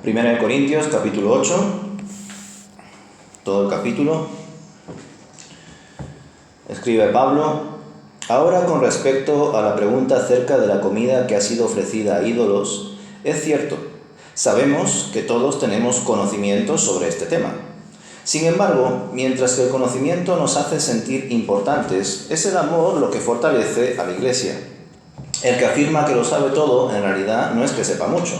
Primera de Corintios, capítulo 8, todo el capítulo. Escribe Pablo: ahora, con respecto a la pregunta acerca de la comida que ha sido ofrecida a ídolos, es cierto, sabemos que todos tenemos conocimiento sobre este tema. Sin embargo, mientras que el conocimiento nos hace sentir importantes, es el amor lo que fortalece a la Iglesia. El que afirma que lo sabe todo, en realidad no es que sepa mucho,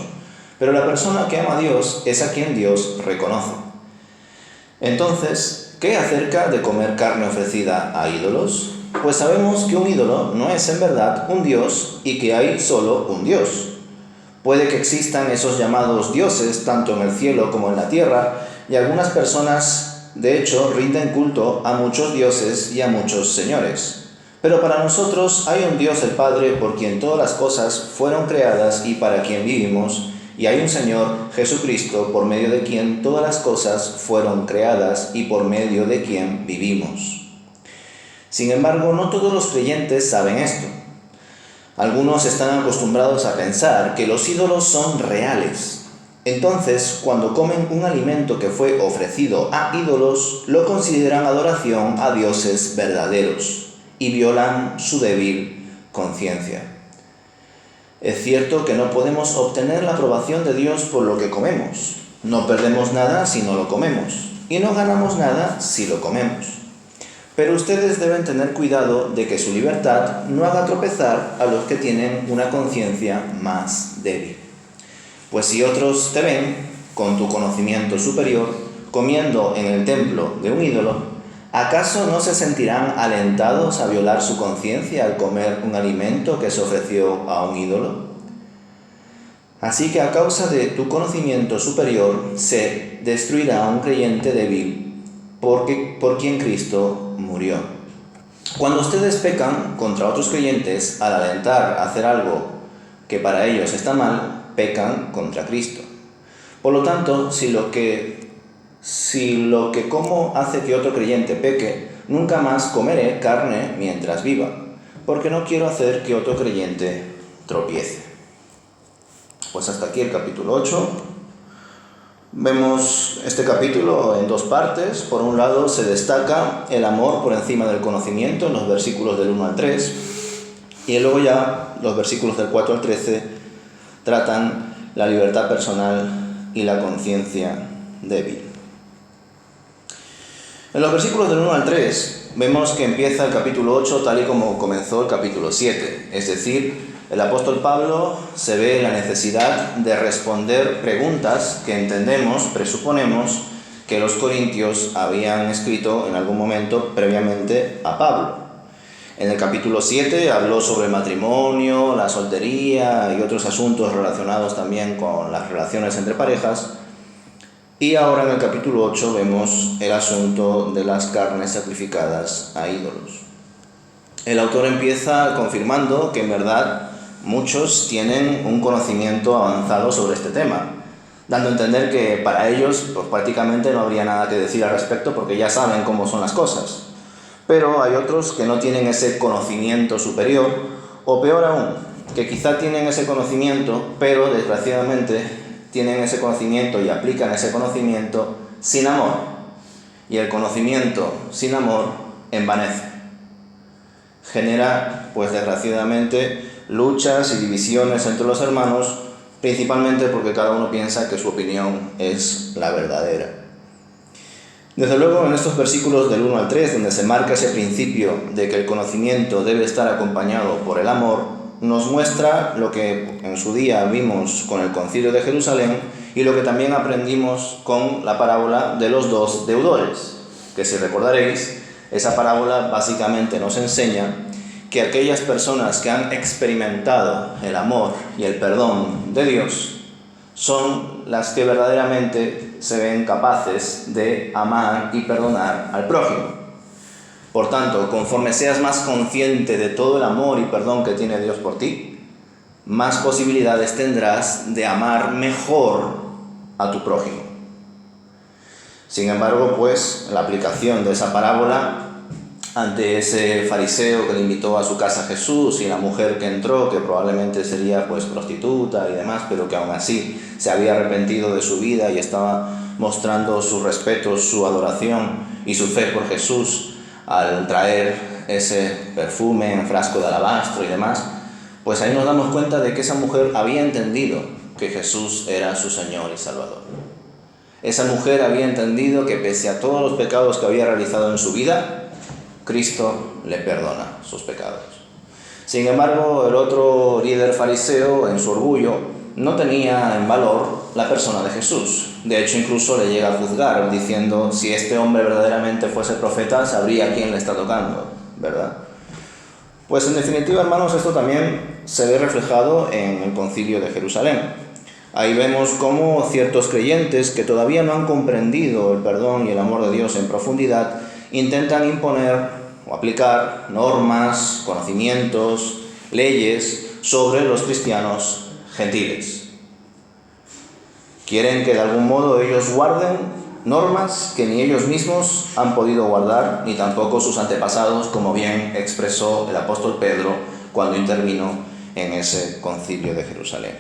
pero la persona que ama a Dios es a quien Dios reconoce. Entonces, ¿qué acerca de comer carne ofrecida a ídolos? Pues sabemos que un ídolo no es en verdad un Dios y que hay solo un Dios. Puede que existan esos llamados dioses tanto en el cielo como en la tierra, y algunas personas, de hecho, rinden culto a muchos dioses y a muchos señores. Pero para nosotros hay un Dios el Padre por quien todas las cosas fueron creadas y para quien vivimos, y hay un Señor, Jesucristo, por medio de quien todas las cosas fueron creadas y por medio de quien vivimos. Sin embargo, no todos los creyentes saben esto. Algunos están acostumbrados a pensar que los ídolos son reales. Entonces, cuando comen un alimento que fue ofrecido a ídolos, lo consideran adoración a dioses verdaderos y violan su débil conciencia. Es cierto que no podemos obtener la aprobación de Dios por lo que comemos. No perdemos nada si no lo comemos, y no ganamos nada si lo comemos. Pero ustedes deben tener cuidado de que su libertad no haga tropezar a los que tienen una conciencia más débil. Pues si otros te ven, con tu conocimiento superior, comiendo en el templo de un ídolo, ¿acaso no se sentirán alentados a violar su conciencia al comer un alimento que se ofreció a un ídolo? Así que a causa de tu conocimiento superior se destruirá a un creyente débil por quien Cristo murió. Cuando ustedes pecan contra otros creyentes al alentar a hacer algo que para ellos está mal, pecan contra Cristo. Por lo tanto, si lo que como hace que otro creyente peque, nunca más comeré carne mientras viva, porque no quiero hacer que otro creyente tropiece. Pues hasta aquí el capítulo 8. Vemos este capítulo en dos partes. Por un lado, se destaca el amor por encima del conocimiento en los versículos del 1 al 3, y luego ya los versículos del 4 al 13 tratan la libertad personal y la conciencia débil. En los versículos del 1 al 3 vemos que empieza el capítulo 8 tal y como comenzó el capítulo 7. Es decir, el apóstol Pablo se ve la necesidad de responder preguntas que entendemos, presuponemos, que los corintios habían escrito en algún momento previamente a Pablo. En el capítulo 7 habló sobre el matrimonio, la soltería y otros asuntos relacionados también con las relaciones entre parejas. Y ahora en el capítulo 8 vemos el asunto de las carnes sacrificadas a ídolos. El autor empieza confirmando que en verdad muchos tienen un conocimiento avanzado sobre este tema, dando a entender que para ellos pues, prácticamente no habría nada que decir al respecto porque ya saben cómo son las cosas. Pero hay otros que no tienen ese conocimiento superior, o peor aún, que quizá tienen ese conocimiento, pero desgraciadamente tienen ese conocimiento y aplican ese conocimiento sin amor. Y el conocimiento sin amor envanece. Genera, pues desgraciadamente, luchas y divisiones entre los hermanos, principalmente porque cada uno piensa que su opinión es la verdadera. Desde luego, en estos versículos del 1 al 3, donde se marca ese principio de que el conocimiento debe estar acompañado por el amor, nos muestra lo que en su día vimos con el Concilio de Jerusalén y lo que también aprendimos con la parábola de los dos deudores, que si recordaréis, esa parábola básicamente nos enseña que aquellas personas que han experimentado el amor y el perdón de Dios son las que verdaderamente se ven capaces de amar y perdonar al prójimo. Por tanto, conforme seas más consciente de todo el amor y perdón que tiene Dios por ti, más posibilidades tendrás de amar mejor a tu prójimo. Sin embargo, pues, la aplicación de esa parábola ante ese fariseo que le invitó a su casa a Jesús y la mujer que entró, que probablemente sería pues prostituta y demás, pero que aún así se había arrepentido de su vida y estaba mostrando su respeto, su adoración y su fe por Jesús al traer ese perfume en frasco de alabastro y demás, pues ahí nos damos cuenta de que esa mujer había entendido que Jesús era su Señor y Salvador. Esa mujer había entendido que pese a todos los pecados que había realizado en su vida, Cristo le perdona sus pecados. Sin embargo, el otro líder fariseo, en su orgullo, no tenía en valor la persona de Jesús. De hecho, incluso le llega a juzgar, diciendo, si este hombre verdaderamente fuese profeta, sabría quién le está tocando, ¿verdad? Pues en definitiva, hermanos, esto también se ve reflejado en el Concilio de Jerusalén. Ahí vemos cómo ciertos creyentes que todavía no han comprendido el perdón y el amor de Dios en profundidad intentan imponer o aplicar normas, conocimientos, leyes sobre los cristianos gentiles. Quieren que de algún modo ellos guarden normas que ni ellos mismos han podido guardar, ni tampoco sus antepasados, como bien expresó el apóstol Pedro cuando intervino en ese concilio de Jerusalén.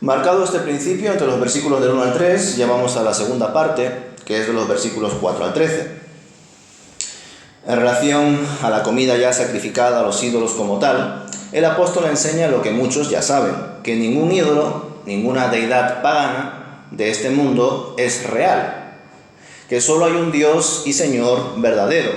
Marcado este principio entre los versículos del 1 al 3, ya vamos a la segunda parte, que es de los versículos 4 al 13. En relación a la comida ya sacrificada a los ídolos como tal, el apóstol enseña lo que muchos ya saben, que ningún ídolo, ninguna deidad pagana de este mundo es real, que solo hay un Dios y Señor verdadero,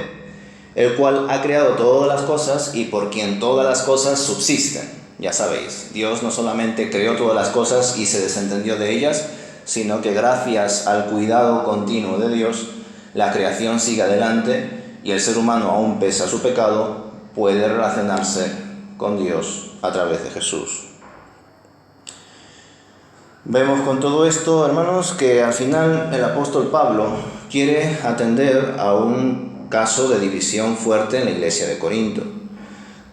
el cual ha creado todas las cosas y por quien todas las cosas subsisten. Ya sabéis, Dios no solamente creó todas las cosas y se desentendió de ellas, sino que gracias al cuidado continuo de Dios, la creación sigue adelante y el ser humano, aún pese a su pecado, puede relacionarse con Dios a través de Jesús. Vemos con todo esto, hermanos, que al final el apóstol Pablo quiere atender a un caso de división fuerte en la iglesia de Corinto.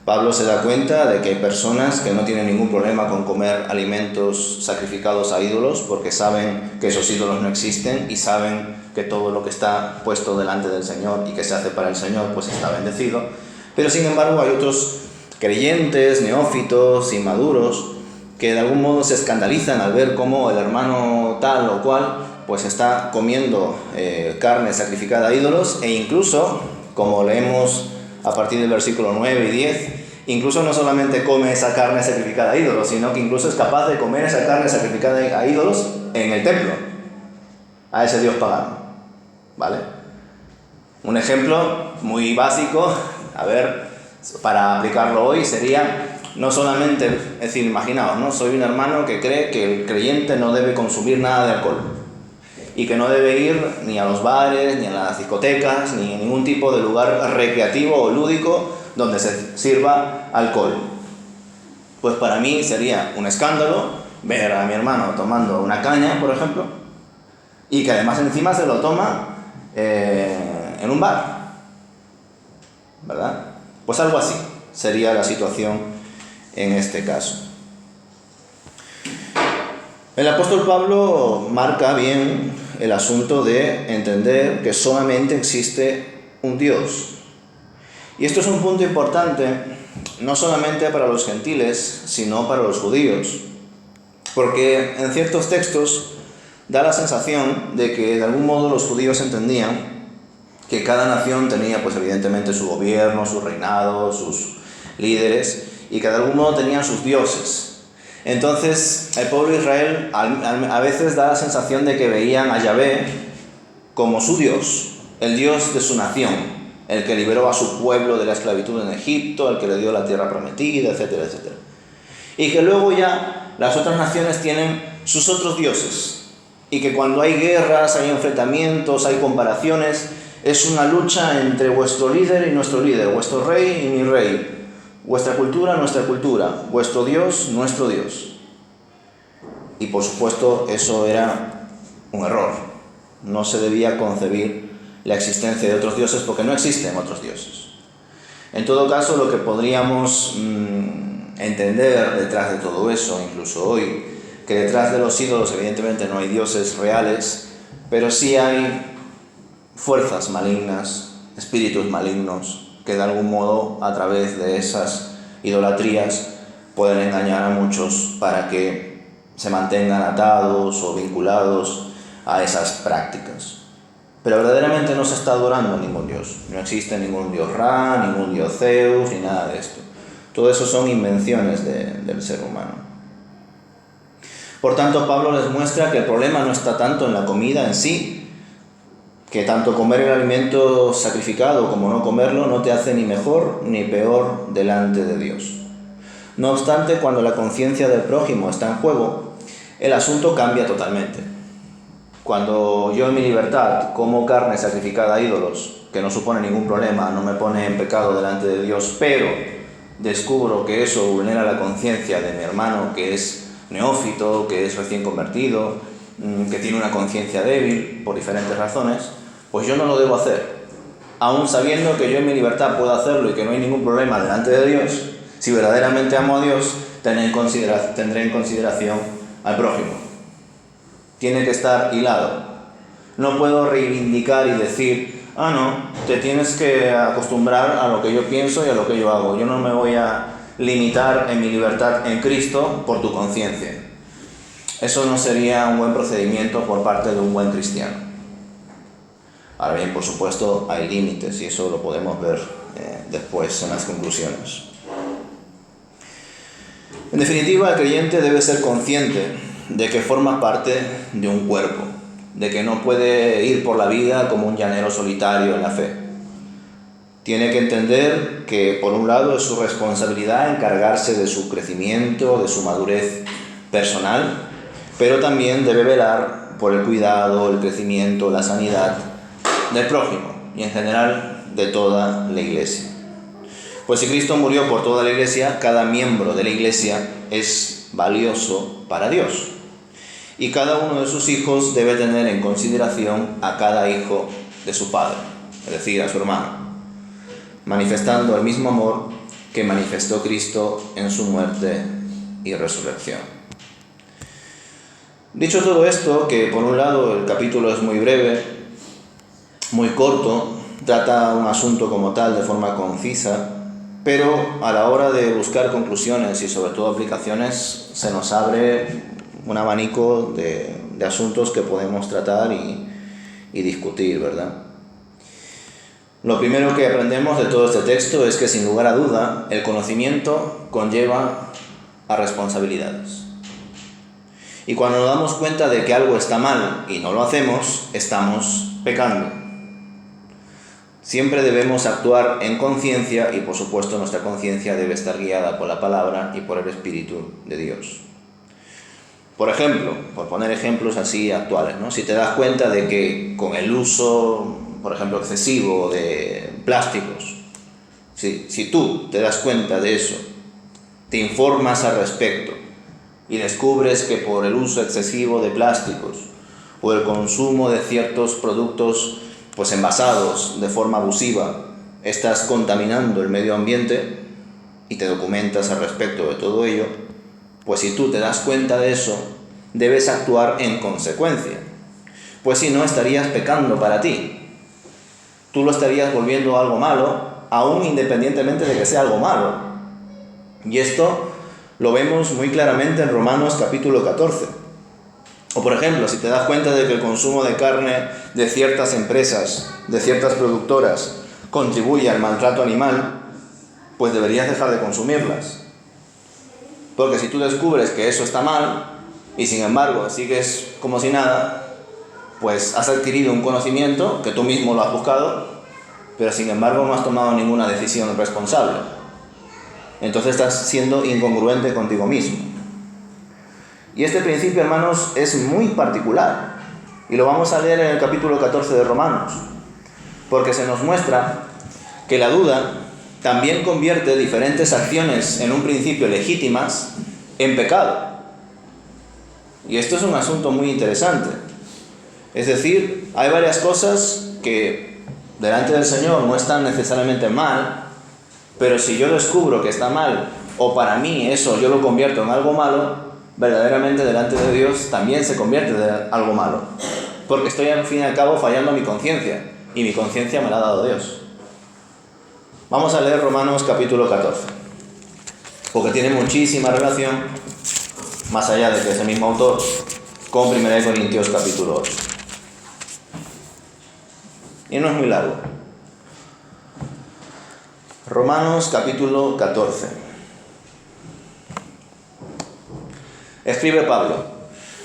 Pablo se da cuenta de que hay personas que no tienen ningún problema con comer alimentos sacrificados a ídolos porque saben que esos ídolos no existen y saben que todo lo que está puesto delante del Señor y que se hace para el Señor pues está bendecido. Pero sin embargo hay otros creyentes, neófitos, inmaduros, que de algún modo se escandalizan al ver cómo el hermano tal o cual pues está comiendo carne sacrificada a ídolos e incluso, como leemos a partir del versículo 9 y 10, incluso no solamente come esa carne sacrificada a ídolos, sino que incluso es capaz de comer esa carne sacrificada a ídolos en el templo, a ese dios pagano, ¿vale? Un ejemplo muy básico, a ver, para aplicarlo hoy sería, no solamente, es decir, imaginaos, ¿no? Soy un hermano que cree que el creyente no debe consumir nada de alcohol y que no debe ir ni a los bares, ni a las discotecas, ni a ningún tipo de lugar recreativo o lúdico donde se sirva alcohol. Pues para mí sería un escándalo ver a mi hermano tomando una caña, por ejemplo, y que además encima se lo toma en un bar, ¿verdad? Pues algo así sería la situación en este caso. El apóstol Pablo marca bien el asunto de entender que solamente existe un Dios. Y esto es un punto importante, no solamente para los gentiles, sino para los judíos. Porque en ciertos textos da la sensación de que de algún modo los judíos entendían que cada nación tenía pues evidentemente su gobierno, su reinado, sus líderes, y que de algún modo tenían sus dioses. Entonces el pueblo de Israel a veces da la sensación de que veían a Yahvé como su Dios, el Dios de su nación, el que liberó a su pueblo de la esclavitud en Egipto, el que le dio la tierra prometida, etcétera, etcétera. Y que luego ya las otras naciones tienen sus otros dioses, y que cuando hay guerras, hay enfrentamientos, hay comparaciones, es una lucha entre vuestro líder y nuestro líder, vuestro rey y mi rey, vuestra cultura, nuestra cultura, vuestro Dios, nuestro Dios. Y por supuesto eso era un error. No se debía concebir la existencia de otros dioses porque no existen otros dioses. En todo caso, lo que podríamos entender detrás de todo eso, incluso hoy, que detrás de los ídolos evidentemente no hay dioses reales, pero sí hay fuerzas malignas, espíritus malignos que de algún modo a través de esas idolatrías pueden engañar a muchos para que se mantengan atados o vinculados a esas prácticas. Pero verdaderamente no se está adorando a ningún dios. No existe ningún dios Ra, ningún dios Zeus, ni nada de esto. Todo eso son invenciones del ser humano. Por tanto, Pablo les muestra que el problema no está tanto en la comida en sí, que tanto comer el alimento sacrificado como no comerlo no te hace ni mejor ni peor delante de Dios. No obstante, cuando la conciencia del prójimo está en juego, el asunto cambia totalmente. Cuando yo en mi libertad como carne sacrificada a ídolos, que no supone ningún problema, no me pone en pecado delante de Dios, pero descubro que eso vulnera la conciencia de mi hermano que es neófito, que es recién convertido, que tiene una conciencia débil por diferentes razones, pues yo no lo debo hacer. Aún sabiendo que yo en mi libertad puedo hacerlo y que no hay ningún problema delante de Dios, si verdaderamente amo a Dios, tendré en consideración al prójimo. Tiene que estar hilado. No puedo reivindicar y decir, no, te tienes que acostumbrar a lo que yo pienso y a lo que yo hago. Yo no me voy a limitar en mi libertad en Cristo por tu conciencia. Eso no sería un buen procedimiento por parte de un buen cristiano. Ahora bien, por supuesto, hay límites y eso lo podemos ver después en las conclusiones. En definitiva, el creyente debe ser consciente de que forma parte de un cuerpo, de que no puede ir por la vida como un llanero solitario en la fe. Tiene que entender que, por un lado, es su responsabilidad encargarse de su crecimiento, de su madurez personal, pero también debe velar por el cuidado, el crecimiento, la sanidad del prójimo y, en general, de toda la Iglesia. Pues si Cristo murió por toda la Iglesia, cada miembro de la Iglesia es valioso para Dios. Y cada uno de sus hijos debe tener en consideración a cada hijo de su padre, es decir, a su hermano, manifestando el mismo amor que manifestó Cristo en su muerte y resurrección. Dicho todo esto, que por un lado el capítulo es muy breve, muy corto, trata un asunto como tal de forma concisa, pero a la hora de buscar conclusiones y sobre todo aplicaciones se nos abre un abanico de asuntos que podemos tratar y discutir, ¿verdad? Lo primero que aprendemos de todo este texto es que, sin lugar a duda, el conocimiento conlleva a responsabilidades. Y cuando nos damos cuenta de que algo está mal y no lo hacemos, estamos pecando. Siempre debemos actuar en conciencia y, por supuesto, nuestra conciencia debe estar guiada por la palabra y por el Espíritu de Dios. Por ejemplo, por poner ejemplos así actuales, ¿no? Si te das cuenta de que con el uso, por ejemplo, excesivo de plásticos, si tú te das cuenta de eso, te informas al respecto y descubres que por el uso excesivo de plásticos o el consumo de ciertos productos pues envasados de forma abusiva estás contaminando el medio ambiente y te documentas al respecto de todo ello, pues si tú te das cuenta de eso, debes actuar en consecuencia, pues si no estarías pecando para ti. Tú lo estarías volviendo algo malo, aún independientemente de que sea algo malo. Y esto lo vemos muy claramente en Romanos capítulo 14. O por ejemplo, si te das cuenta de que el consumo de carne de ciertas empresas, de ciertas productoras, contribuye al maltrato animal, pues deberías dejar de consumirlas. Porque si tú descubres que eso está mal, y sin embargo sigues como si nada, pues has adquirido un conocimiento que tú mismo lo has buscado, pero sin embargo no has tomado ninguna decisión responsable. Entonces estás siendo incongruente contigo mismo. Y este principio, hermanos, es muy particular. Y lo vamos a leer en el capítulo 14 de Romanos. Porque se nos muestra que la duda también convierte diferentes acciones en un principio legítimas en pecado. Y esto es un asunto muy interesante. Es decir, hay varias cosas que delante del Señor no están necesariamente mal, pero si yo descubro que está mal, o para mí eso yo lo convierto en algo malo, verdaderamente delante de Dios también se convierte en algo malo. Porque estoy al fin y al cabo fallando a mi conciencia, y mi conciencia me la ha dado Dios. Vamos a leer Romanos capítulo 14, porque tiene muchísima relación, más allá de que es el mismo autor, con 1 Corintios capítulo 8. Y no es muy largo. Romanos capítulo 14. Escribe Pablo: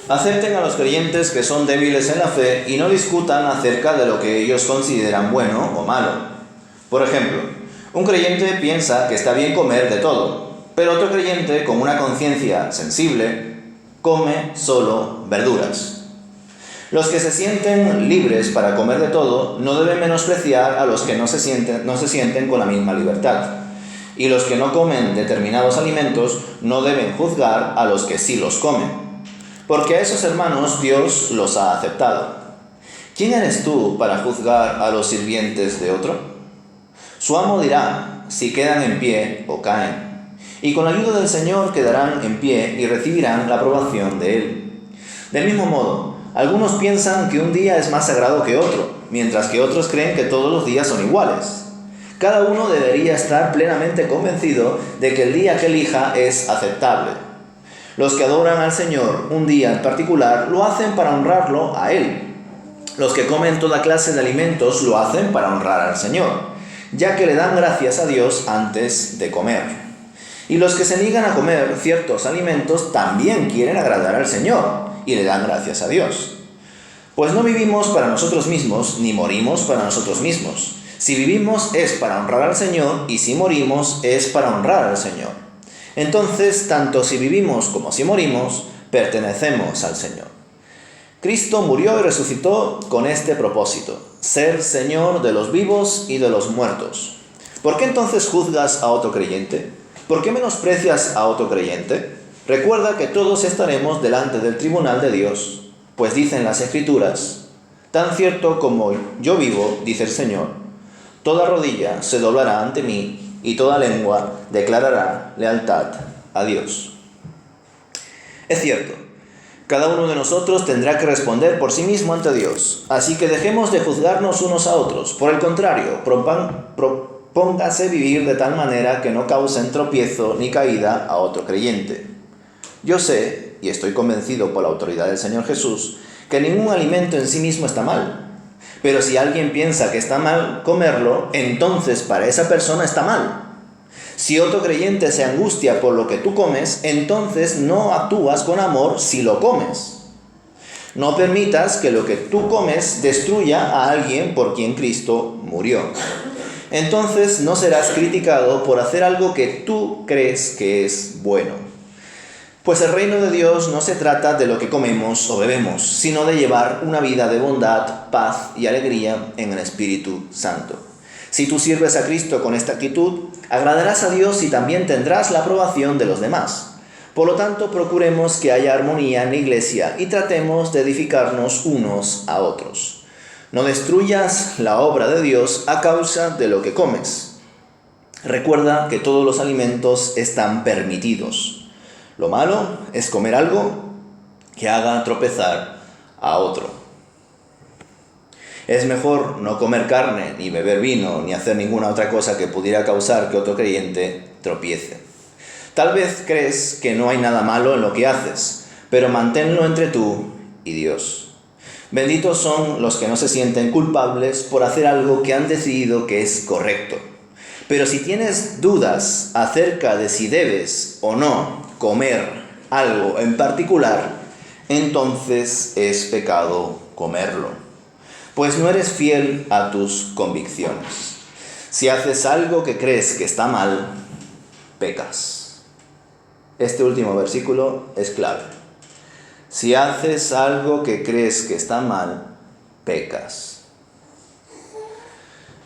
acepten a los creyentes que son débiles en la fe y no discutan acerca de lo que ellos consideran bueno o malo. Por ejemplo, un creyente piensa que está bien comer de todo, pero otro creyente con una conciencia sensible come solo verduras. Los que se sienten libres para comer de todo no deben menospreciar a los que no se sienten con la misma libertad. Y los que no comen determinados alimentos no deben juzgar a los que sí los comen, porque a esos hermanos Dios los ha aceptado. ¿Quién eres tú para juzgar a los sirvientes de otro? Su amo dirá si quedan en pie o caen, y con la ayuda del Señor quedarán en pie y recibirán la aprobación de Él. Del mismo modo, algunos piensan que un día es más sagrado que otro, mientras que otros creen que todos los días son iguales. Cada uno debería estar plenamente convencido de que el día que elija es aceptable. Los que adoran al Señor un día en particular lo hacen para honrarlo a Él. Los que comen toda clase de alimentos lo hacen para honrar al Señor, ya que le dan gracias a Dios antes de comer. Y los que se niegan a comer ciertos alimentos también quieren agradar al Señor y le dan gracias a Dios. Pues no vivimos para nosotros mismos, ni morimos para nosotros mismos. Si vivimos es para honrar al Señor, y si morimos es para honrar al Señor. Entonces, tanto si vivimos como si morimos, pertenecemos al Señor. Cristo murió y resucitó con este propósito: ser Señor de los vivos y de los muertos. ¿Por qué entonces juzgas a otro creyente? ¿Por qué menosprecias a otro creyente? Recuerda que todos estaremos delante del tribunal de Dios, pues dicen las Escrituras: tan cierto como yo vivo, dice el Señor, toda rodilla se doblará ante mí y toda lengua declarará lealtad a Dios. Es cierto, cada uno de nosotros tendrá que responder por sí mismo ante Dios, así que dejemos de juzgarnos unos a otros. Por el contrario, propóngase vivir de tal manera que no causen tropiezo ni caída a otro creyente. Yo sé, y estoy convencido por la autoridad del Señor Jesús, que ningún alimento en sí mismo está mal. Pero si alguien piensa que está mal comerlo, entonces para esa persona está mal. Si otro creyente se angustia por lo que tú comes, entonces no actúas con amor si lo comes. No permitas que lo que tú comes destruya a alguien por quien Cristo murió. Entonces no serás criticado por hacer algo que tú crees que es bueno. Pues el reino de Dios no se trata de lo que comemos o bebemos, sino de llevar una vida de bondad, paz y alegría en el Espíritu Santo. Si tú sirves a Cristo con esta actitud, agradarás a Dios y también tendrás la aprobación de los demás. Por lo tanto, procuremos que haya armonía en la iglesia y tratemos de edificarnos unos a otros. No destruyas la obra de Dios a causa de lo que comes. Recuerda que todos los alimentos están permitidos. Lo malo es comer algo que haga tropezar a otro. Es mejor no comer carne, ni beber vino, ni hacer ninguna otra cosa que pudiera causar que otro creyente tropiece. Tal vez crees que no hay nada malo en lo que haces, pero manténlo entre tú y Dios. Benditos son los que no se sienten culpables por hacer algo que han decidido que es correcto. Pero si tienes dudas acerca de si debes o no comer algo en particular, entonces es pecado comerlo, pues no eres fiel a tus convicciones. Si haces algo que crees que está mal, pecas. Este último versículo es clave. Si haces algo que crees que está mal, pecas.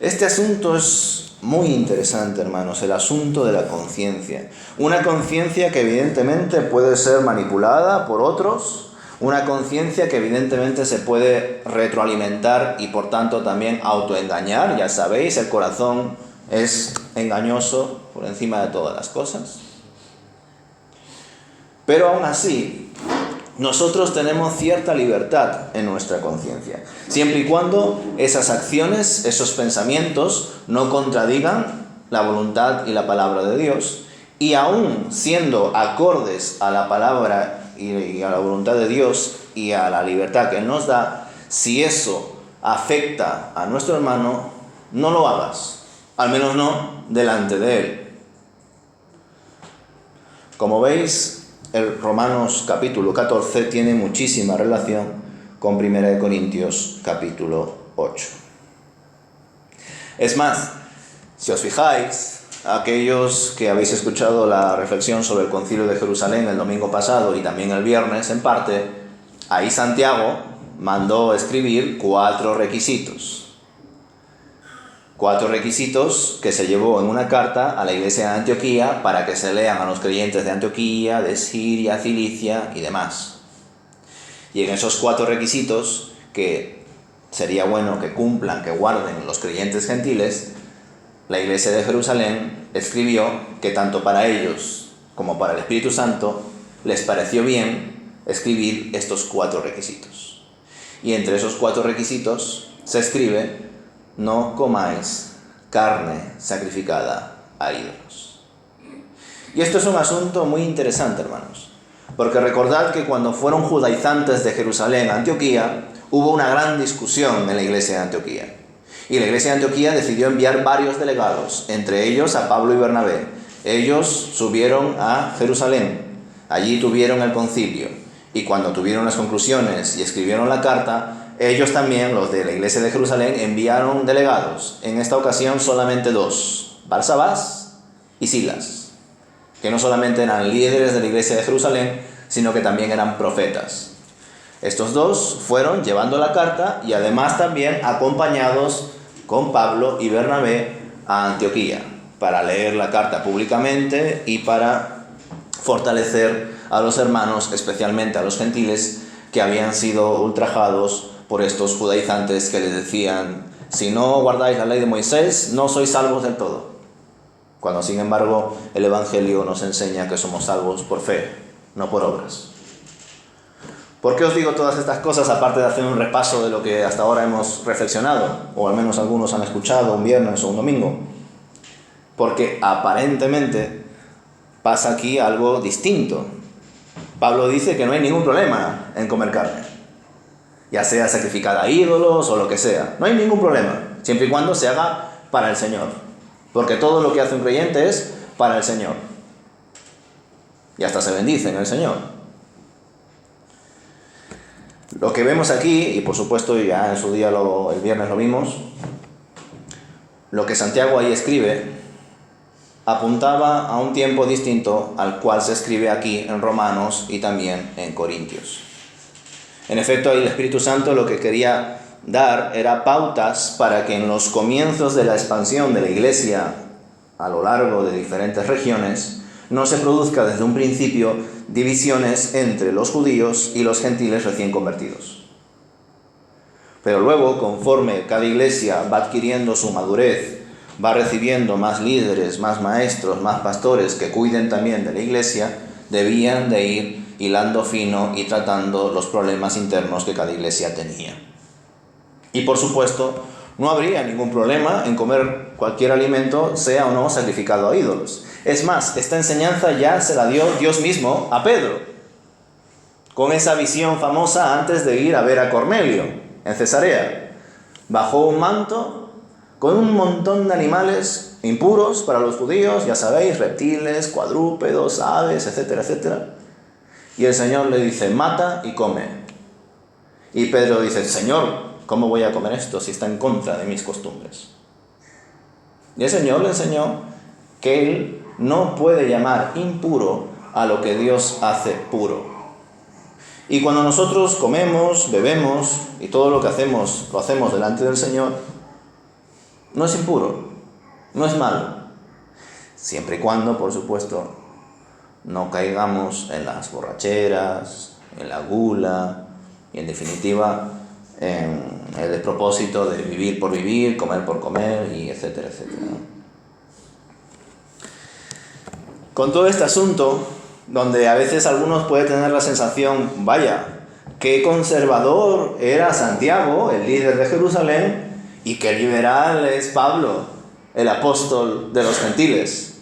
Este asunto es muy interesante, hermanos, el asunto de la conciencia. Una conciencia que evidentemente puede ser manipulada por otros, una conciencia que evidentemente se puede retroalimentar y por tanto también autoengañar. Ya sabéis, el corazón es engañoso por encima de todas las cosas. Pero aún así, nosotros tenemos cierta libertad en nuestra conciencia, siempre y cuando esas acciones, esos pensamientos, no contradigan la voluntad y la palabra de Dios, y aún siendo acordes a la palabra y a la voluntad de Dios y a la libertad que Él nos da, si eso afecta a nuestro hermano, no lo hagas, al menos no delante de Él. Como veis, el Romanos capítulo 14 tiene muchísima relación con 1 Corintios capítulo 8. Es más, si os fijáis, aquellos que habéis escuchado la reflexión sobre el Concilio de Jerusalén el domingo pasado y también el viernes en parte, ahí Santiago mandó escribir 4 requisitos. 4 requisitos que se llevó en una carta a la iglesia de Antioquía para que se lean a los creyentes de Antioquía, de Siria, Cilicia y demás. Y en esos 4 requisitos, que sería bueno que cumplan, que guarden los creyentes gentiles, la iglesia de Jerusalén escribió que tanto para ellos como para el Espíritu Santo les pareció bien escribir estos 4 requisitos. Y entre esos 4 requisitos se escribe: no comáis carne sacrificada a ídolos. Y esto es un asunto muy interesante, hermanos, porque recordad que cuando fueron judaizantes de Jerusalén a Antioquía, hubo una gran discusión en la iglesia de Antioquía. Y la iglesia de Antioquía decidió enviar varios delegados, entre ellos a Pablo y Bernabé. Ellos subieron a Jerusalén, allí tuvieron el concilio, y cuando tuvieron las conclusiones y escribieron la carta, ellos también, los de la iglesia de Jerusalén, enviaron delegados. En esta ocasión solamente 2, Barsabás y Silas, que no solamente eran líderes de la iglesia de Jerusalén, sino que también eran profetas. Estos 2 fueron llevando la carta y además también acompañados con Pablo y Bernabé a Antioquía para leer la carta públicamente y para fortalecer a los hermanos, especialmente a los gentiles que habían sido ultrajados por estos judaizantes que les decían: si no guardáis la ley de Moisés, no sois salvos del todo. Cuando, sin embargo, el Evangelio nos enseña que somos salvos por fe, no por obras. ¿Por qué os digo todas estas cosas, aparte de hacer un repaso de lo que hasta ahora hemos reflexionado, o al menos algunos han escuchado un viernes o un domingo? Porque aparentemente pasa aquí algo distinto. Pablo dice que no hay ningún problema en comer carne, ya sea sacrificada a ídolos o lo que sea. No hay ningún problema, siempre y cuando se haga para el Señor. Porque todo lo que hace un creyente es para el Señor. Y hasta se bendice en el Señor. Lo que vemos aquí, y por supuesto ya en su día el viernes lo vimos, lo que Santiago ahí escribe apuntaba a un tiempo distinto al cual se escribe aquí en Romanos y también en Corintios. En efecto, ahí el Espíritu Santo lo que quería dar era pautas para que en los comienzos de la expansión de la iglesia a lo largo de diferentes regiones no se produzca desde un principio divisiones entre los judíos y los gentiles recién convertidos. Pero luego, conforme cada iglesia va adquiriendo su madurez, va recibiendo más líderes, más maestros, más pastores que cuiden también de la iglesia, debían de ir hilando fino y tratando los problemas internos que cada iglesia tenía. Y por supuesto, no habría ningún problema en comer cualquier alimento, sea o no sacrificado a ídolos. Es más, esta enseñanza ya se la dio Dios mismo a Pedro, con esa visión famosa antes de ir a ver a Cornelio en Cesarea. Bajó un manto con un montón de animales impuros para los judíos, ya sabéis, reptiles, cuadrúpedos, aves, etcétera, etcétera. Y el Señor le dice: mata y come. Y Pedro dice: Señor, ¿cómo voy a comer esto si está en contra de mis costumbres? Y el Señor le enseñó que Él no puede llamar impuro a lo que Dios hace puro. Y cuando nosotros comemos, bebemos y todo lo que hacemos, lo hacemos delante del Señor, no es impuro, no es malo. Siempre y cuando, por supuesto, no caigamos en las borracheras, en la gula y, en definitiva, en el despropósito de vivir por vivir, comer por comer, y etcétera, etcétera. Con todo este asunto, donde a veces algunos pueden tener la sensación: vaya, qué conservador era Santiago, el líder de Jerusalén, y qué liberal es Pablo, el apóstol de los gentiles.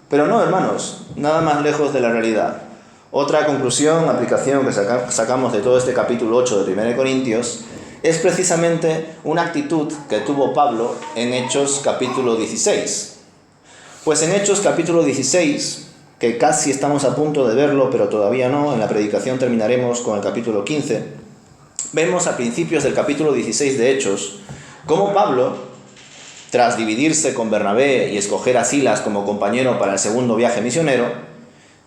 Pero no, hermanos, nada más lejos de la realidad. Otra conclusión, aplicación que sacamos de todo este capítulo 8 de 1 Corintios es precisamente una actitud que tuvo Pablo en Hechos capítulo 16. Pues en Hechos capítulo 16, que casi estamos a punto de verlo, pero todavía no, en la predicación terminaremos con el capítulo 15, vemos a principios del capítulo 16 de Hechos cómo Pablo, tras dividirse con Bernabé y escoger a Silas como compañero para el segundo viaje misionero,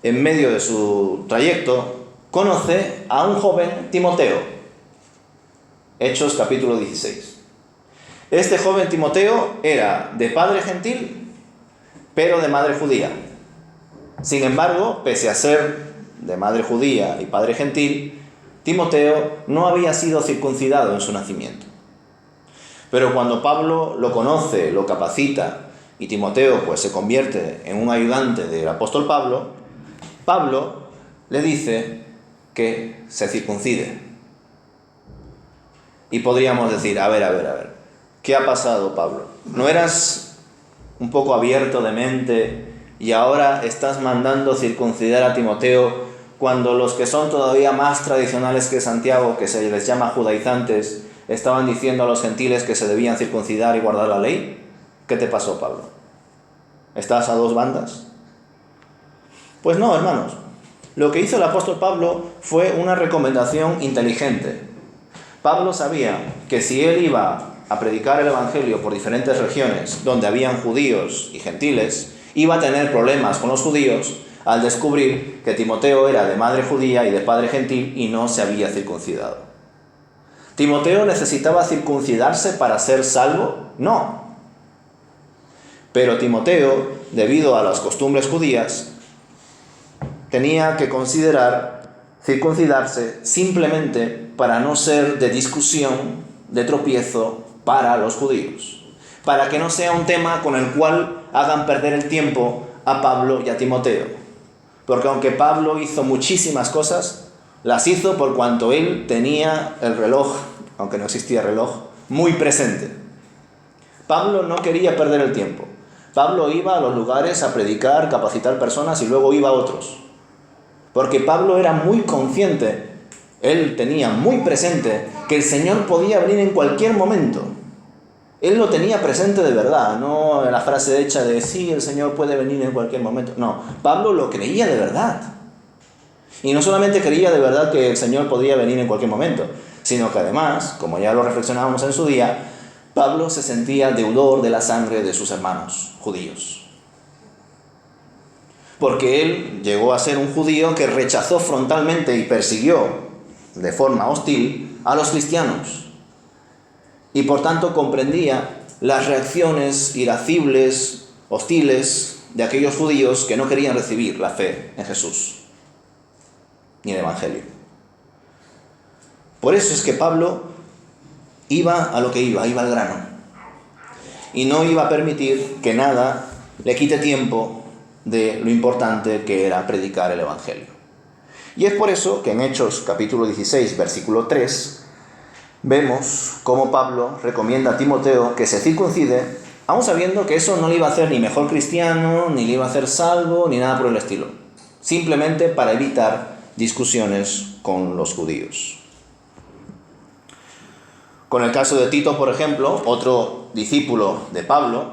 en medio de su trayecto, conoce a un joven Timoteo. Hechos capítulo 16. Este joven Timoteo era de padre gentil, pero de madre judía. Sin embargo, pese a ser de madre judía y padre gentil, Timoteo no había sido circuncidado en su nacimiento. Pero cuando Pablo lo conoce, lo capacita, y Timoteo pues se convierte en un ayudante del apóstol Pablo, Pablo le dice que se circuncide. Y podríamos decir, a ver, ¿qué ha pasado, Pablo? ¿No eras un poco abierto de mente y ahora estás mandando circuncidar a Timoteo cuando los que son todavía más tradicionales que Santiago, que se les llama judaizantes, estaban diciendo a los gentiles que se debían circuncidar y guardar la ley? ¿Qué te pasó, Pablo? ¿Estás a dos bandas? Pues no, hermanos. Lo que hizo el apóstol Pablo fue una recomendación inteligente. Pablo sabía que si él iba a predicar el evangelio por diferentes regiones donde habían judíos y gentiles, iba a tener problemas con los judíos al descubrir que Timoteo era de madre judía y de padre gentil y no se había circuncidado. ¿Timoteo necesitaba circuncidarse para ser salvo? No. Pero Timoteo, debido a las costumbres judías, tenía que considerar circuncidarse simplemente para no ser de discusión, de tropiezo para los judíos, para que no sea un tema con el cual hagan perder el tiempo a Pablo y a Timoteo. Porque aunque Pablo hizo muchísimas cosas, las hizo por cuanto él tenía el reloj, aunque no existía reloj, muy presente. Pablo no quería perder el tiempo. Pablo iba a los lugares a predicar, capacitar personas y luego iba a otros. Porque Pablo era muy consciente, él tenía muy presente que el Señor podía venir en cualquier momento. Él lo tenía presente de verdad, no la frase hecha de sí, el Señor puede venir en cualquier momento. No, Pablo lo creía de verdad. Y no solamente creía de verdad que el Señor podría venir en cualquier momento, sino que además, como ya lo reflexionábamos en su día, Pablo se sentía deudor de la sangre de sus hermanos judíos. Porque él llegó a ser un judío que rechazó frontalmente y persiguió de forma hostil a los cristianos. Y por tanto comprendía las reacciones irascibles, hostiles de aquellos judíos que no querían recibir la fe en Jesús ni el Evangelio. Por eso es que Pablo iba a lo que iba al grano. Y no iba a permitir que nada le quite tiempo de lo importante que era predicar el Evangelio. Y es por eso que en Hechos capítulo 16, versículo 3, vemos cómo Pablo recomienda a Timoteo que se circuncide, aun sabiendo que eso no le iba a hacer ni mejor cristiano, ni le iba a hacer salvo, ni nada por el estilo. Simplemente para evitar discusiones con los judíos. Con el caso de Tito, por ejemplo, otro discípulo de Pablo,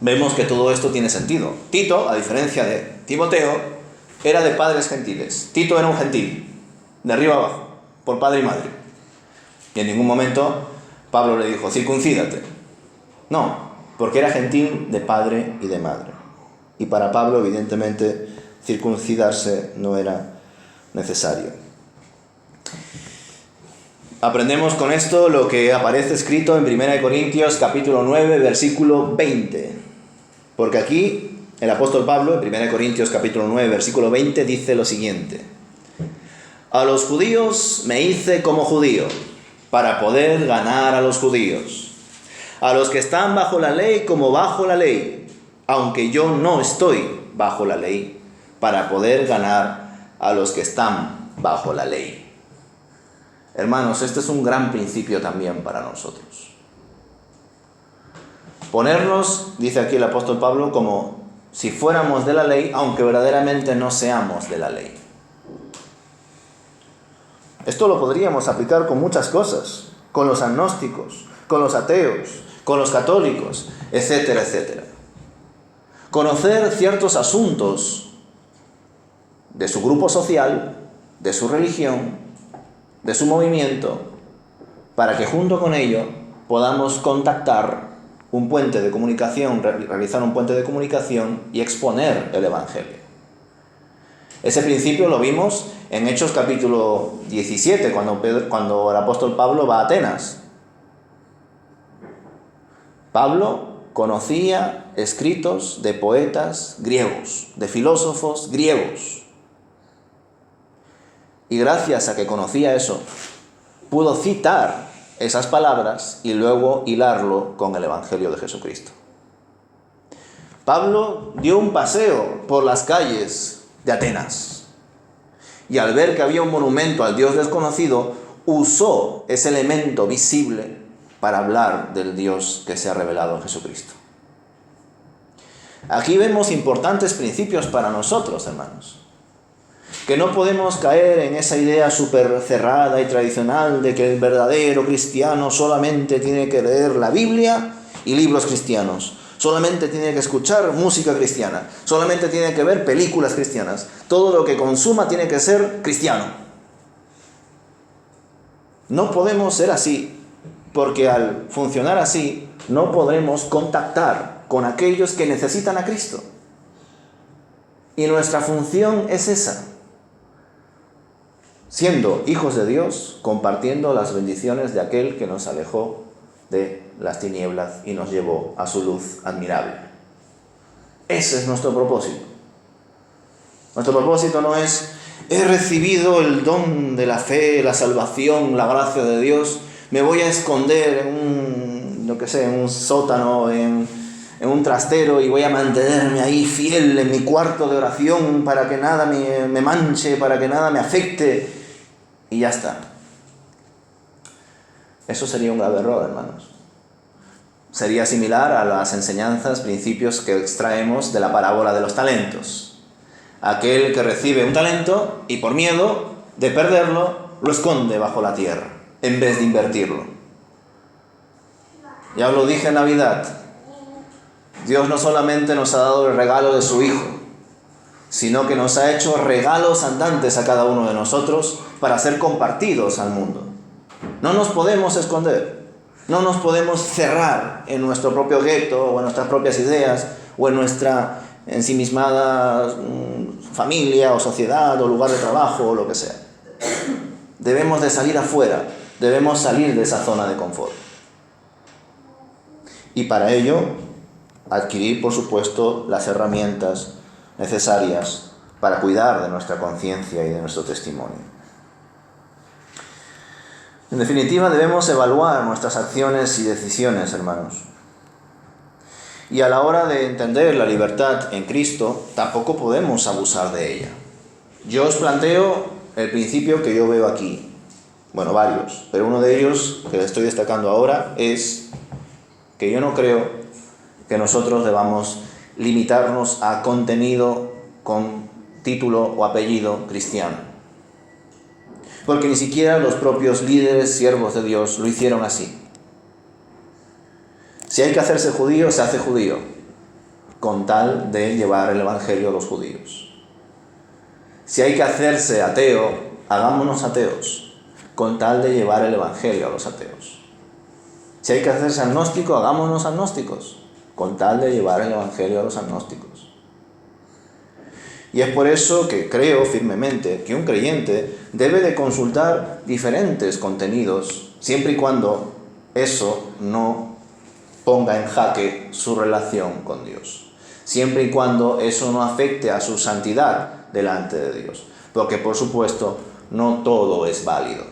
vemos que todo esto tiene sentido. Tito, a diferencia de Timoteo, era de padres gentiles. Tito era un gentil, de arriba abajo, por padre y madre. Y en ningún momento Pablo le dijo, circuncídate. No, porque era gentil de padre y de madre. Y para Pablo, evidentemente, circuncidarse no era necesario. Aprendemos con esto lo que aparece escrito en 1 Corintios capítulo 9, versículo 20. Porque aquí el apóstol Pablo, en 1 Corintios capítulo 9, versículo 20, dice lo siguiente. A los judíos me hice como judío, para poder ganar a los judíos. A los que están bajo la ley como bajo la ley, aunque yo no estoy bajo la ley, para poder ganar a los que están bajo la ley. Hermanos, este es un gran principio también para nosotros. Ponernos, dice aquí el apóstol Pablo, como si fuéramos de la ley, aunque verdaderamente no seamos de la ley. Esto lo podríamos aplicar con muchas cosas, con los agnósticos, con los ateos, con los católicos, etcétera, etcétera. Conocer ciertos asuntos de su grupo social, de su religión, de su movimiento, para que junto con ello podamos contactar un puente de comunicación, realizar un puente de comunicación y exponer el Evangelio. Ese principio lo vimos en Hechos capítulo 17, cuando el apóstol Pablo va a Atenas. Pablo conocía escritos de poetas griegos, de filósofos griegos. Y gracias a que conocía eso, pudo citar esas palabras y luego hilarlo con el Evangelio de Jesucristo. Pablo dio un paseo por las calles de Atenas y al ver que había un monumento al Dios desconocido, usó ese elemento visible para hablar del Dios que se ha revelado en Jesucristo. Aquí vemos importantes principios para nosotros, hermanos. Que no podemos caer en esa idea súper cerrada y tradicional de que el verdadero cristiano solamente tiene que leer la Biblia y libros cristianos, solamente tiene que escuchar música cristiana, solamente tiene que ver películas cristianas, todo lo que consuma tiene que ser cristiano. No podemos ser así, porque al funcionar así no podremos contactar con aquellos que necesitan a Cristo. Y nuestra función es esa. Siendo hijos de Dios, compartiendo las bendiciones de aquel que nos alejó de las tinieblas y nos llevó a su luz admirable. Ese es nuestro propósito. Nuestro propósito no es, he recibido el don de la fe, la salvación, la gracia de Dios, me voy a esconder en un sótano, en un trastero y voy a mantenerme ahí fiel en mi cuarto de oración para que nada me manche, para que nada me afecte. Y ya está. Eso sería un grave error, hermanos. Sería similar a las enseñanzas, principios que extraemos de la parábola de los talentos. Aquel que recibe un talento y por miedo de perderlo, lo esconde bajo la tierra, en vez de invertirlo. Ya os lo dije en Navidad. Dios no solamente nos ha dado el regalo de su Hijo, sino que nos ha hecho regalos andantes a cada uno de nosotros para ser compartidos al mundo. No nos podemos esconder, no nos podemos cerrar en nuestro propio gueto o en nuestras propias ideas o en nuestra ensimismada familia o sociedad o lugar de trabajo o lo que sea. Debemos de salir afuera, debemos salir de esa zona de confort. Y para ello, adquirir, por supuesto, las herramientas necesarias para cuidar de nuestra conciencia y de nuestro testimonio. En definitiva, debemos evaluar nuestras acciones y decisiones, hermanos. Y a la hora de entender la libertad en Cristo, tampoco podemos abusar de ella. Yo os planteo el principio que yo veo aquí. Bueno, varios, pero uno de ellos, que estoy destacando ahora, es que yo no creo que nosotros debamos limitarnos a contenido con título o apellido cristiano. Porque ni siquiera los propios líderes, siervos de Dios, lo hicieron así. Si hay que hacerse judío, se hace judío, con tal de llevar el evangelio a los judíos. Si hay que hacerse ateo, hagámonos ateos, con tal de llevar el evangelio a los ateos. Si hay que hacerse agnóstico, hagámonos agnósticos, con tal de llevar el evangelio a los agnósticos. Y es por eso que creo firmemente que un creyente debe de consultar diferentes contenidos, siempre y cuando eso no ponga en jaque su relación con Dios. Siempre y cuando eso no afecte a su santidad delante de Dios. Porque, por supuesto, no todo es válido.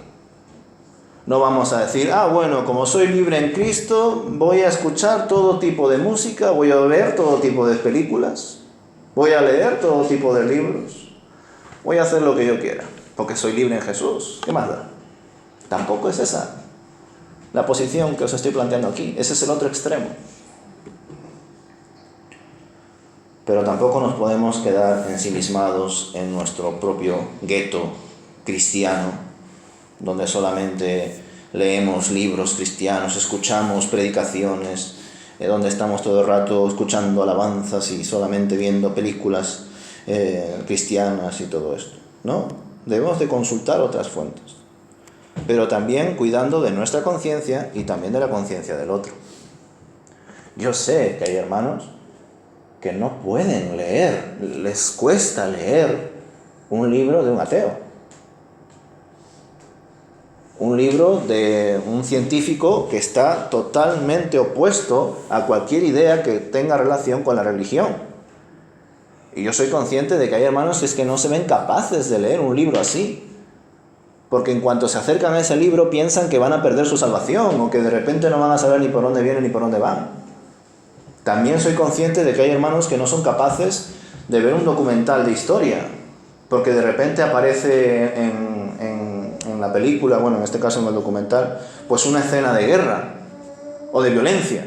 No vamos a decir, bueno, como soy libre en Cristo, voy a escuchar todo tipo de música, voy a ver todo tipo de películas, voy a leer todo tipo de libros, voy a hacer lo que yo quiera, porque soy libre en Jesús. ¿Qué más da? Tampoco es esa la posición que os estoy planteando aquí. Ese es el otro extremo. pero tampoco nos podemos quedar ensimismados en nuestro propio gueto cristiano, donde solamente leemos libros cristianos, escuchamos predicaciones, donde estamos todo el rato escuchando alabanzas y solamente viendo películas cristianas y todo esto. No, debemos de consultar otras fuentes, pero también cuidando de nuestra conciencia y también de la conciencia del otro. Yo sé que hay hermanos que no pueden leer, les cuesta leer un libro de un ateo, un libro de un científico que está totalmente opuesto a cualquier idea que tenga relación con la religión. Y yo soy consciente de que hay hermanos que es que no se ven capaces de leer un libro así, porque en cuanto se acercan a ese libro piensan que van a perder su salvación o que de repente no van a saber ni por dónde vienen ni por dónde van. También soy consciente de que hay hermanos que no son capaces de ver un documental de historia, porque de repente aparece en la película, bueno, en este caso en el documental, pues una escena de guerra o de violencia.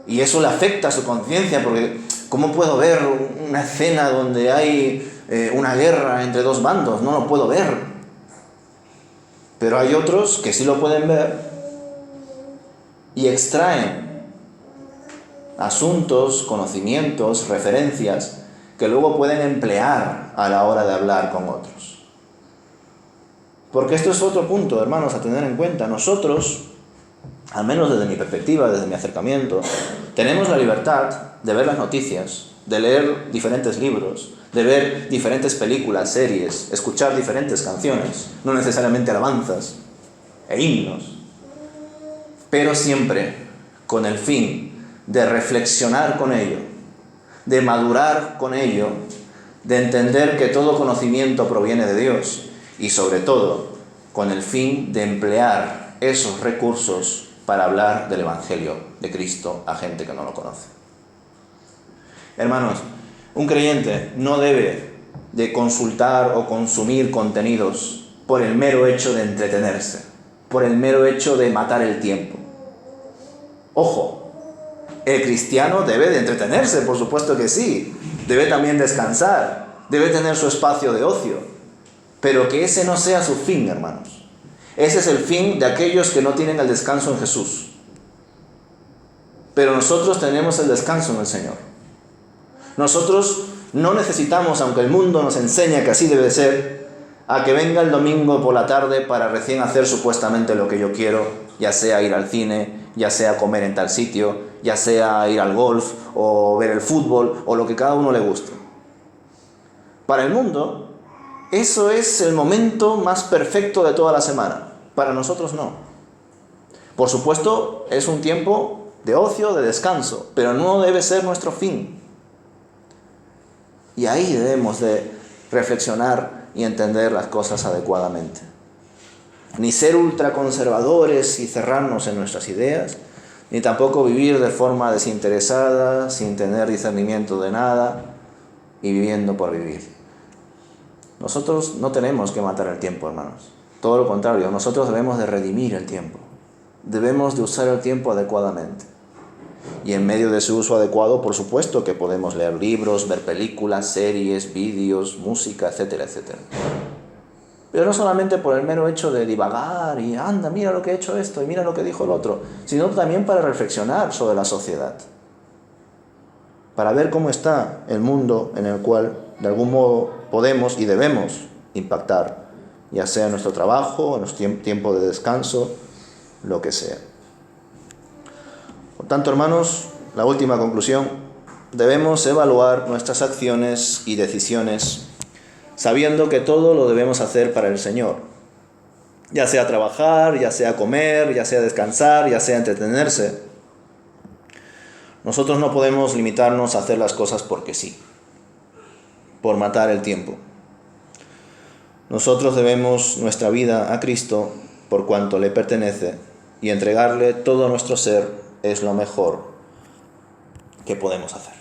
Y eso le afecta a su conciencia, porque ¿cómo puedo ver una escena donde hay una guerra entre dos bandos? No lo puedo ver. Pero hay otros que sí lo pueden ver y extraen asuntos, conocimientos, referencias que luego pueden emplear a la hora de hablar con otros. Porque esto es otro punto, hermanos, a tener en cuenta. Nosotros, al menos desde mi perspectiva, desde mi acercamiento, tenemos la libertad de ver las noticias, de leer diferentes libros, de ver diferentes películas, series, escuchar diferentes canciones, no necesariamente alabanzas e himnos, pero siempre con el fin de reflexionar con ello, de madurar con ello, de entender que todo conocimiento proviene de Dios y sobre todo con el fin de emplear esos recursos para hablar del Evangelio de Cristo a gente que no lo conoce. Hermanos, un creyente no debe de consultar o consumir contenidos por el mero hecho de entretenerse, por el mero hecho de matar el tiempo. Ojo, el cristiano debe de entretenerse, por supuesto que sí, debe también descansar, debe tener su espacio de ocio, pero que ese no sea su fin, hermanos. Ese es el fin de aquellos que no tienen el descanso en Jesús. Pero nosotros tenemos el descanso en el Señor. Nosotros no necesitamos, aunque el mundo nos enseña que así debe ser, a que venga el domingo por la tarde para recién hacer supuestamente lo que yo quiero, ya sea ir al cine, ya sea comer en tal sitio, ya sea ir al golf o ver el fútbol o lo que cada uno le guste. Para el mundo, eso es el momento más perfecto de toda la semana. Para nosotros no. Por supuesto, es un tiempo de ocio, de descanso, pero no debe ser nuestro fin. Y ahí debemos de reflexionar y entender las cosas adecuadamente. Ni ser ultraconservadores y cerrarnos en nuestras ideas, ni tampoco vivir de forma desinteresada, sin tener discernimiento de nada y viviendo por vivir. Nosotros no tenemos que matar el tiempo, hermanos. Todo lo contrario, nosotros debemos de redimir el tiempo. Debemos de usar el tiempo adecuadamente. Y en medio de su uso adecuado, por supuesto que podemos leer libros, ver películas, series, vídeos, música, etcétera, etcétera. Pero no solamente por el mero hecho de divagar y anda, mira lo que ha hecho esto y mira lo que dijo el otro, sino también para reflexionar sobre la sociedad. Para ver cómo está el mundo en el cual, de algún modo, podemos y debemos impactar, ya sea en nuestro trabajo, en nuestro tiempo de descanso, lo que sea. Por tanto, hermanos, la última conclusión, debemos evaluar nuestras acciones y decisiones sabiendo que todo lo debemos hacer para el Señor, ya sea trabajar, ya sea comer, ya sea descansar, ya sea entretenerse. Nosotros no podemos limitarnos a hacer las cosas porque sí, por matar el tiempo. Nosotros debemos nuestra vida a Cristo por cuanto le pertenece y entregarle todo nuestro ser es lo mejor que podemos hacer.